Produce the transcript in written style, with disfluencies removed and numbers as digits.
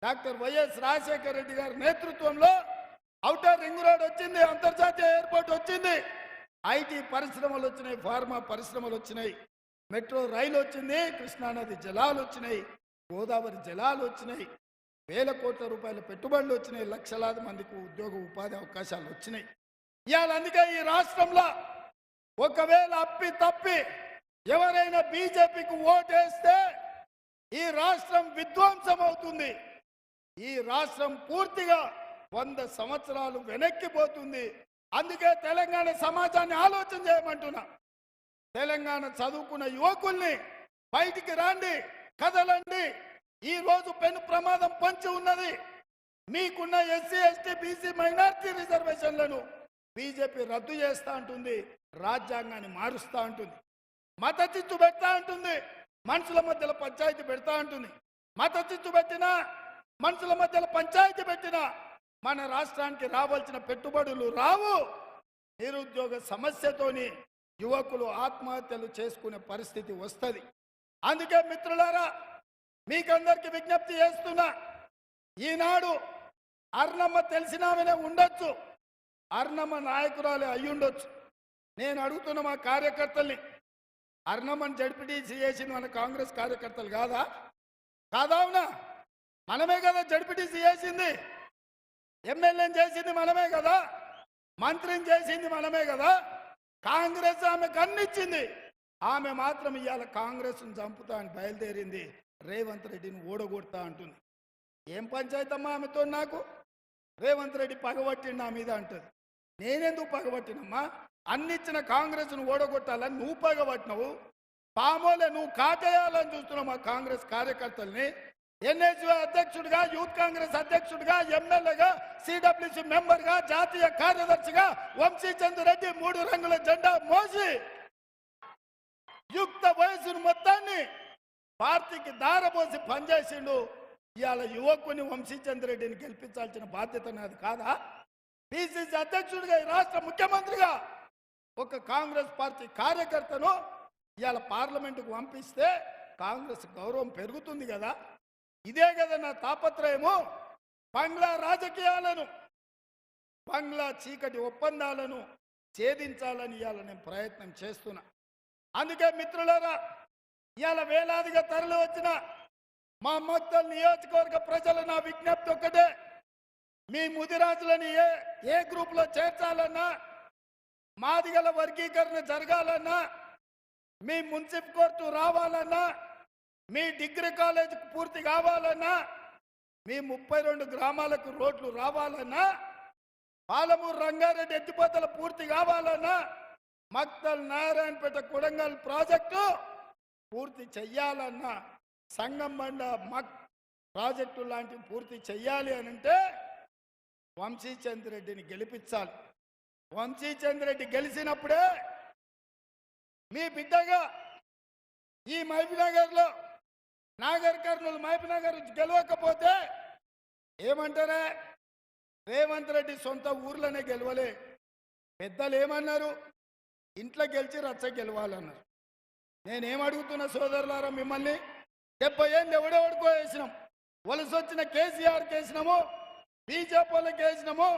Doctor YS Rajasekhara Reddy గారి నేతృత్వంలో outer ring road వచ్చింది, అంతర్జాతీయ ఎయిర్పోర్ట్ వచ్చింది, ఐటీ పరిశ్రమలు వచ్చినాయి, ఫార్మా పరిశ్రమలు వచ్చినాయి, మెట్రో రైలు వచ్చింది, కృష్ణానది జలాలు వచ్చినాయి, గోదావరి జలాలు వచ్చినాయి, వేల కోట్ల రూపాయల పెట్టుబడులు వచ్చినాయి, లక్షలాది మందికి ఉద్యోగ ఉపాధి అవకాశాలు వచ్చినాయి. ఇవాళ అందుకే ఈ రాష్ట్రంలో ఒకవేళ అప్పి తప్పి ఎవరైనా బీజేపీకి ఓటేస్తే ఈ రాష్ట్రం విధ్వంసం అవుతుంది. ఈ రాష్ట్రం పూర్తిగా 100 సంవత్సరాలు వెనక్కిపోతుంది. అందుకే తెలంగాణ సమాజాన్ని ఆలోచన చేయమంటున్నా. తెలంగాణ చదువుకున్న యువకుల్ని బయటికి రండి, కదలండి. ఈ రోజు పెను ప్రమాదం పంచి ఉన్నది. మీకున్న ఎస్సీ ఎస్టీ బీసీ మైనారిటీ రిజర్వేషన్లను బీజేపీ రద్దు చేస్తా అంటుంది, రాజ్యాంగాన్ని మారుస్తా అంటుంది, మత చిచ్చు పెడతా అంటుంది, మనుషుల మధ్యలో పంచాయతీ పెడతా అంటుంది. మత చిచ్చు పెట్టినా, మనుషుల మధ్యలో పంచాయతీ పెట్టినా మన రాష్ట్రానికి రావాల్సిన పెట్టుబడులు రావు. నిరుద్యోగ సమస్యతోని యువకులు ఆత్మహత్యలు చేసుకునే పరిస్థితి వస్తుంది. అందుకే మిత్రులారా, మీకందరికి విజ్ఞప్తి చేస్తున్నా. ఈనాడు అర్ణమ్మ తెలిసినామనే ఉండొచ్చు, అర్ణమ్మ నాయకురాలే అయ్యుండొచ్చు. నేను అడుగుతున్న మా కార్యకర్తల్ని, అర్ణమ్మని జడ్పీటీసీ చేసింది మన కాంగ్రెస్ కార్యకర్తలు కాదా? కాదావునా? మనమే కదా జడ్పీటీసీ చేసింది, ఎమ్మెల్యేని చేసింది మనమే కదా, మంత్రిని చేసింది మనమే కదా. కాంగ్రెస్ ఆమెకు అన్నిచ్చింది. ఆమె మాత్రం ఇవాళ కాంగ్రెస్ను చంపుతా అని బయలుదేరింది, రేవంత్ రెడ్డిని ఓడగొడతా అంటుంది. ఏం పంచాయతమ్మా ఆమెతో నాకు? రేవంత్ రెడ్డి పగబట్టిండు నా మీద అంటుంది. నేనెందుకు పగబట్టినమ్మా? అన్నిచ్చిన కాంగ్రెస్ను ఓడగొట్టాలని నువ్వు పగబట్టినవు. పామోలే నువ్వు కాటేయాలని చూస్తున్నావు మా కాంగ్రెస్ కార్యకర్తల్ని. ఎన్ఎస్యూ అధ్యక్షుడిగా, యూత్ కాంగ్రెస్ అధ్యక్షుడిగా, ఎమ్మెల్యేగా, సిడబ్ల్యూసీ మెంబర్గా, జాతీయ కార్యదర్శిగా వంశీచంద్ర రెడ్డి 3 రంగుల జెండా మోసి యుక్త వయసును మొత్తాన్ని పార్టీకి దారపోసి పనిచేసిండు. ఇవాళ యువకుని వంశీచంద్ర రెడ్డిని గెలిపించాల్సిన బాధ్యత నాది కాదా? పిసిసి అధ్యక్షుడిగా, ఈ రాష్ట్ర ముఖ్యమంత్రిగా ఒక కాంగ్రెస్ పార్టీ కార్యకర్తను ఇవాళ పార్లమెంటుకు పంపిస్తే కాంగ్రెస్ గౌరవం పెరుగుతుంది కదా. ఇదే కదా నా తాపత్రయము. బంగ్లా రాజకీయాలను, బంగ్లా చీకటి ఒప్పందాలను ఛేదించాలని ఇవాళ నేను ప్రయత్నం చేస్తున్నా. అందుకే మిత్రులారా, ఇవాళ వేలాదిగా తరలి వచ్చిన మా మక్తల్ నియోజకవర్గ ప్రజల నా విజ్ఞప్తి ఒక్కటే. మీ ముదిరాజులని ఏ గ్రూప్లో చేర్చాలన్నా, మాదిగల వర్గీకరణ జరగాలన్నా, మీ మున్సిపల్ కోర్టు రావాలన్నా, మీ డిగ్రీ కాలేజ్ పూర్తి కావాలన్నా, మీ 32 గ్రామాలకు రోడ్లు రావాలన్నా, పాలమూరు రంగారెడ్డి ఎత్తిపోతల పూర్తి కావాలన్నా, మక్తల్ నారాయణపేట కొడంగల్ ప్రాజెక్టు పూర్తి చెయ్యాలన్నా, సంగంబండ ప్రాజెక్టు లాంటివి పూర్తి చెయ్యాలి అని అంటే వంశీచంద్ర రెడ్డిని గెలిపించాలి. వంశీచంద్ర రెడ్డి గెలిచినప్పుడే మీ బిడ్డగా ఈ మహబూబ్నగర్లో, నాగర్ కర్నూలు మహబూబ్నగర్ గెలవకపోతే ఏమంటారే? రేవంత్ రెడ్డి సొంత ఊర్లోనే గెలవలే. పెద్దలు ఏమన్నారు? ఇంట్లో గెలిచి రచ్చ గెలవాలన్నారు. నేనేమడుగుతున్నా సోదరులారా మిమ్మల్ని, 70 ఏళ్ళు ఎవడెవడికో వేసినాం. వలస వచ్చిన కేసీఆర్కి వేసినాము, బీజేపీ వాళ్ళకి వేసినాము,